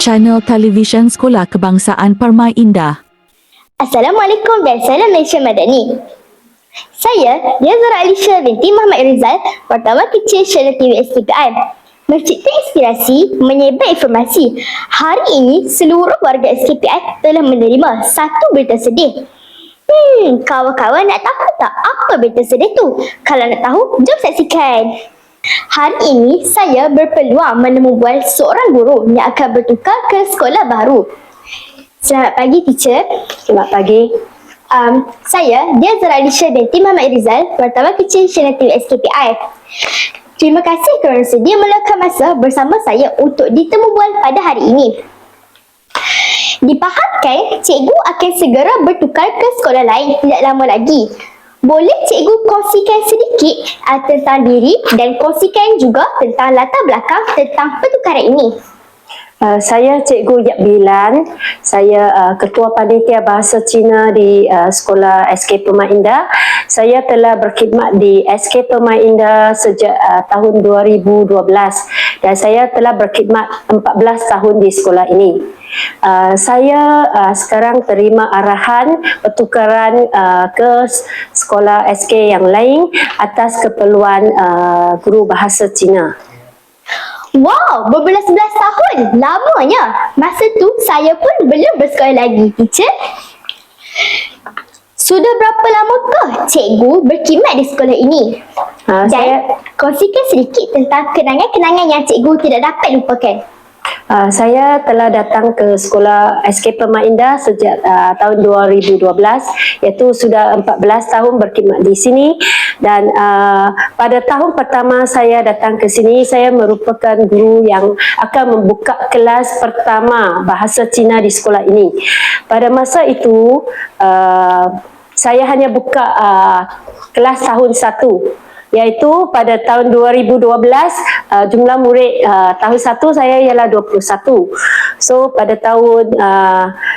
channel televisyen Sekolah Kebangsaan Permai Indah. Assalamualaikum dan salam Malaysia Madani. Saya, Yazara Alisha binti Muhammad Rizal, wartawan kecil channel TV SKPI. Mencipta inspirasi, menyebar informasi. Hari ini, seluruh warga SKPI telah menerima satu berita sedih. Kawan-kawan nak tahu tak apa berita sedih tu? Kalau nak tahu, jom saksikan. Hari ini, saya berpeluang menemubual seorang guru yang akan bertukar ke sekolah baru. Selamat pagi, teacher. Selamat pagi. Saya, Yazara Alisha binti Muhammad Rizal, wartawan kecil channel TV SKPI. Terima kasih kerana sedia meluangkan masa bersama saya untuk ditemubual pada hari ini. Dipahamkan, cikgu akan segera bertukar ke sekolah lain tidak lama lagi. Boleh cikgu kongsikan sedikit tentang diri dan kongsikan juga tentang latar belakang tentang pertukaran ini? Saya Cikgu Yap Bilan. Saya Ketua Panitia Bahasa Cina di Sekolah SK Permai Indah. Saya telah berkhidmat di SK Permai Indah sejak tahun 2012 dan saya telah berkhidmat 14 tahun di sekolah ini. Saya sekarang terima arahan pertukaran ke sekolah SK yang lain atas keperluan guru bahasa Cina. Wow, berbelas-belas tahun. Lamanya. Masa tu saya pun belum bersekolah lagi, teacher. Sudah berapa lamakah cikgu berkhidmat di sekolah ini? Dan kongsikan sedikit tentang kenangan-kenangan yang cikgu tidak dapat lupakan. Saya telah datang ke sekolah SK Permai Indah sejak tahun 2012, iaitu sudah 14 tahun berkhidmat di sini. Dan pada tahun pertama saya datang ke sini, saya merupakan guru yang akan membuka kelas pertama bahasa Cina di sekolah ini. Pada masa itu, saya hanya buka kelas tahun 1. Iaitu pada tahun 2012 jumlah murid tahun 1 saya ialah 21. So pada tahun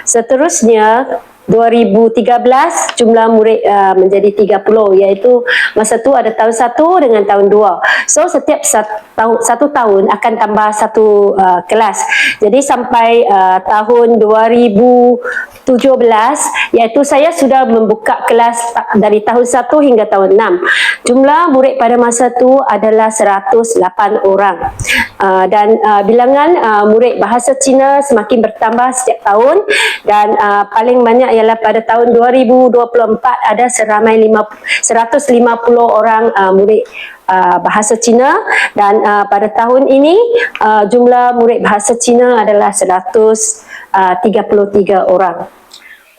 seterusnya 2013 jumlah murid menjadi 30, iaitu masa tu ada tahun 1 dengan tahun 2. So setiap satu tahun akan tambah satu kelas. Jadi sampai tahun 2017 iaitu saya sudah membuka kelas dari tahun 1 hingga tahun 6. Jumlah murid pada masa tu adalah 108 orang. Dan bilangan murid bahasa Cina semakin bertambah setiap tahun dan paling banyak ialah pada tahun 2024 ada seramai 150 orang murid bahasa Cina dan pada tahun ini jumlah murid bahasa Cina adalah 133 orang.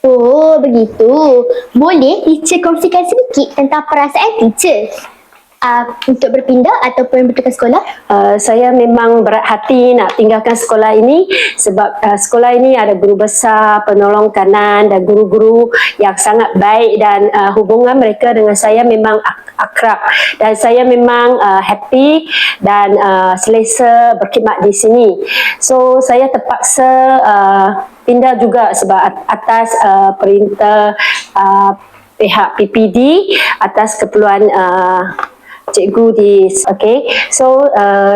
Oh, begitu. Boleh teacher kongsikan sedikit tentang perasaan teacher untuk berpindah ataupun bertukar sekolah? Saya memang berat hati nak tinggalkan sekolah ini sebab sekolah ini ada guru besar, penolong kanan dan guru-guru yang sangat baik dan hubungan mereka dengan saya memang akrab dan saya memang happy dan selesa berkhidmat di sini. So saya terpaksa pindah juga sebab atas perintah pihak PPD atas keperluan cikgu di so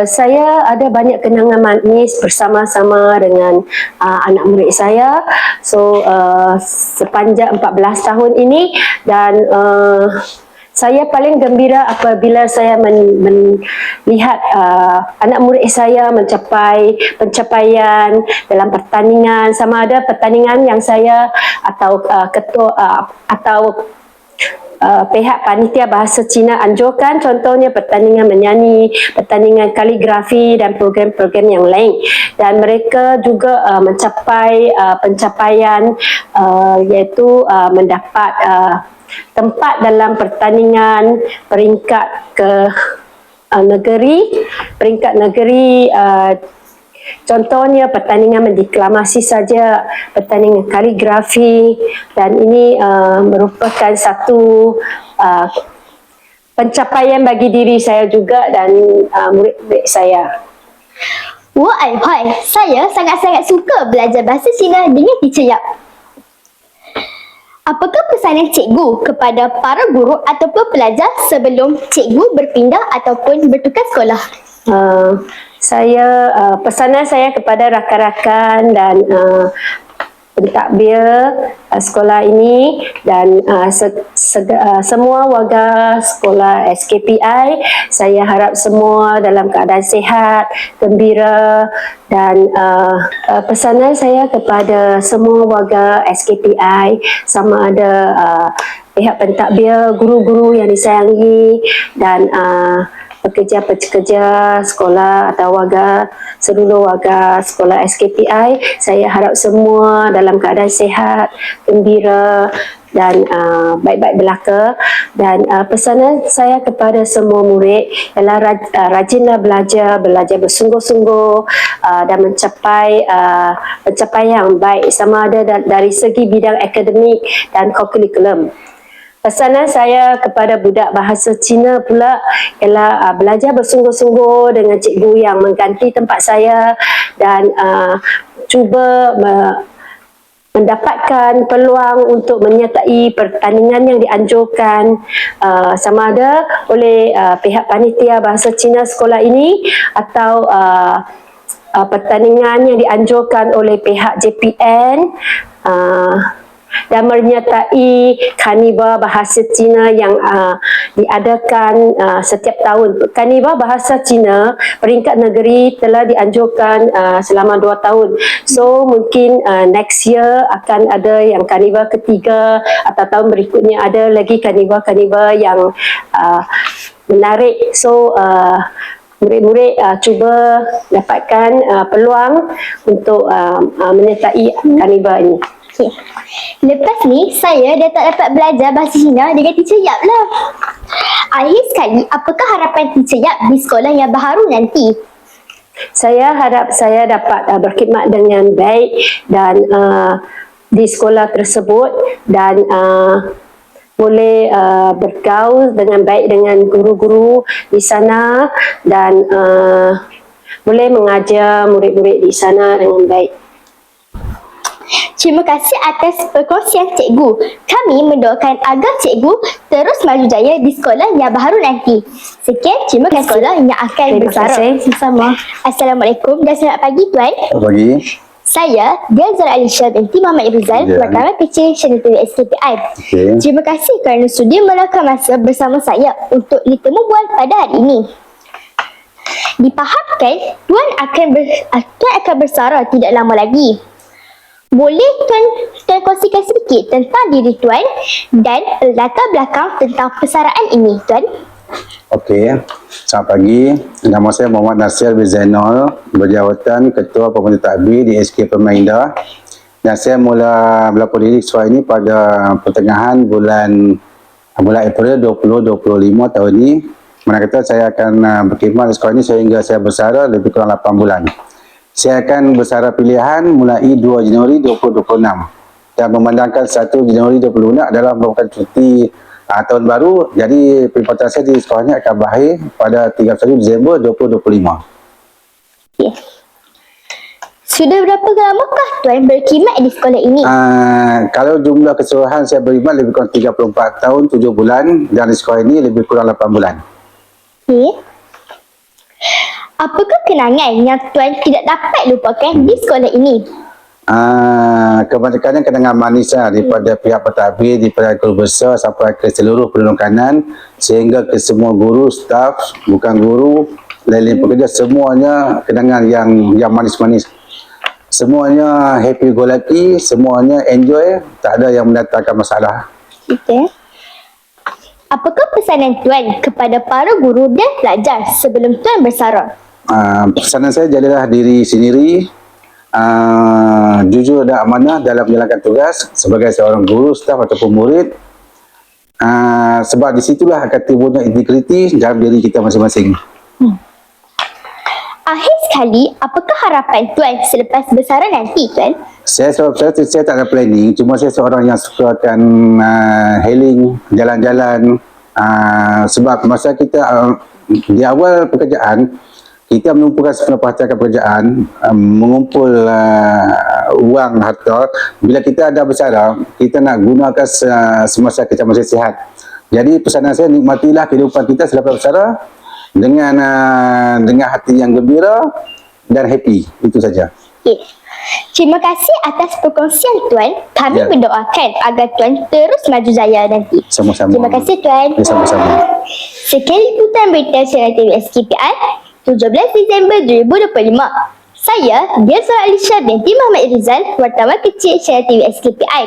saya ada banyak kenangan manis bersama-sama dengan anak murid saya. So sepanjang 14 tahun ini dan saya paling gembira apabila saya melihat anak murid saya mencapai pencapaian dalam pertandingan, sama ada pertandingan yang saya atau ketua atau pihak panitia bahasa Cina anjurkan, contohnya pertandingan menyanyi, pertandingan kaligrafi dan program-program yang lain. Dan mereka juga mencapai pencapaian iaitu mendapat tempat dalam pertandingan peringkat negeri. Contohnya pertandingan mendeklamasi saja, pertandingan kaligrafi, dan ini merupakan satu pencapaian bagi diri saya juga dan murid-murid saya. Wah, saya sangat-sangat suka belajar bahasa Cina dengan teacher Yap. Apakah pesanan cikgu kepada para guru ataupun pelajar sebelum cikgu berpindah ataupun bertukar sekolah? Saya pesanan saya kepada rakan-rakan dan pentadbir sekolah ini dan semua warga sekolah SKPI, saya harap semua dalam keadaan sihat, gembira, dan pesanan saya kepada semua warga SKPI, sama ada pihak pentadbir, guru-guru yang disayangi, dan pekerja-pekerja sekolah atau seluruh warga sekolah SKPI, saya harap semua dalam keadaan sihat, gembira, dan baik-baik belaka. Dan pesanan saya kepada semua murid ialah rajinlah belajar bersungguh-sungguh dan mencapai pencapaian yang baik, sama ada dari segi bidang akademik dan kurikulum. Pesanan saya kepada budak bahasa Cina pula ialah belajar bersungguh-sungguh dengan cikgu yang mengganti tempat saya, dan cuba mendapatkan peluang untuk menyertai pertandingan yang dianjurkan sama ada oleh pihak panitia bahasa Cina sekolah ini atau pertandingan yang dianjurkan oleh pihak JPN, dan menyertai karnival bahasa Cina yang diadakan setiap tahun. Karnival bahasa Cina peringkat negeri telah dianjurkan selama 2 tahun. So mungkin next year akan ada yang karnival ketiga, atau tahun berikutnya ada lagi karnival-karnival yang menarik. So murid-murid cuba dapatkan peluang untuk menyertai karnival ini. Okay. Lepas ni, saya dah tak dapat belajar bahasa Cina dengan Teacher Yap lah. Akhir sekali, apakah harapan Teacher Yap di sekolah yang baharu nanti? Saya harap saya dapat berkhidmat dengan baik dan di sekolah tersebut, dan boleh bergaul dengan baik dengan guru-guru di sana, dan boleh mengajar murid-murid di sana dengan baik. Terima kasih atas perkongsian cikgu. Kami mendoakan agar cikgu terus maju jaya di sekolah yang baharu nanti. Sekian, terima kasih sekolah yang akan bersara. Sama. Assalamualaikum dan selamat pagi tuan. Selamat pagi. Saya Dia Zara Alisha binti Muhammad Irizal, wartawan kecil Channel TV SKPI. Okay. Terima kasih kerana sudi meluangkan masa bersama saya untuk ditemu bual pada hari ini. Dipahamkan tuan akan bersara tidak lama lagi. Boleh tuan kongsikan sedikit tentang diri tuan dan latar belakang tentang persaraan ini, tuan? Okey, selamat pagi. Nama saya Muhammad Nasir bin Zainal, berjawatan Ketua Pemerintah Tadbir di SK Permai Indah. Dan saya mula berlapor diri sekolah ini pada pertengahan bulan April 2025 tahun ini. Mana kata saya akan berkhidmat di sekolah ini sehingga saya bersara lebih kurang 8 bulan. Saya akan bersara pilihan mulai 2 Januari 2026 dan memandangkan 1 Januari 2026 adalah merupakan cuti tahun baru. Jadi perkhidmatan saya di sekolah ini akan berakhir pada 31 Disember 2025. Okay. Sudah berapa lamakah tuan berkhidmat di sekolah ini? Kalau jumlah keseluruhan saya berkhidmat lebih kurang 34 tahun 7 bulan dan di sekolah ini lebih kurang 8 bulan. Okay. Apakah kenangan yang tuan tidak dapat lupakan di sekolah ini? Kebanyakannya kenangan manis daripada pihak pentadbir, daripada guru besar sampai ke seluruh penduduk kanan, sehingga ke semua guru, staf, bukan guru, lain-lain pekerja, semuanya kenangan yang manis-manis. Semuanya happy go lucky, semuanya enjoy, tak ada yang mendatangkan masalah. Okay. Apakah pesanan tuan kepada para guru dan pelajar sebelum tuan bersara? Pesanan saya, jadilah diri sendiri, jujur dan amanah dalam menjalankan tugas sebagai seorang guru, staf ataupun murid, sebab di situlah akan timbulnya integriti dalam diri kita masing-masing. Akhir sekali, apakah harapan tuan selepas bersara nanti, tuan? Saya tak ada planning, cuma saya seorang yang suka akan healing, jalan-jalan, sebab masa kita di awal pekerjaan, kita menumpukan sepenuh perhatian pekerjaan, mengumpul wang, harta. Bila kita ada bersara, kita nak gunakan semasa kita masih sihat. Jadi pesanan saya, nikmatilah kehidupan kita selepas bersara. dengan hati yang gembira dan happy. Itu saja. Okay. Terima kasih atas perkongsian Tuan. Kami Ya. berdoakan agar Tuan terus maju jaya nanti. Sama-sama. Terima kasih Tuan. Ya, sama-sama. Sekian liputan berita channel TV SKPI 17 Disember 2025. Saya Dia Zura Alisha binti Muhammad Irizal, wartawan kecil channel TV SKPI.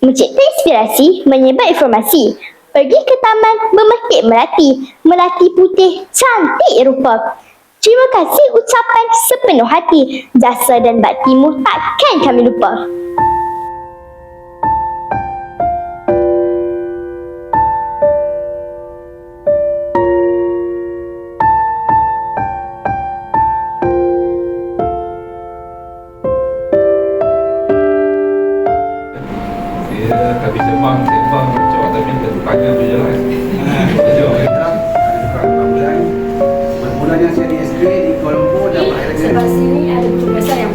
Mencipta inspirasi, menyebar informasi. Pergi ke taman memetik melati. Melati putih cantik rupa. Terima kasih ucapan sepenuh hati. Jasa dan baktimu takkan kami lupa. Dia habis sembang cakap tapi dia tanya tu je lah. Bermulanya saya di SK di Kuala Lumpur dan Sebelah sini ada petugasan yang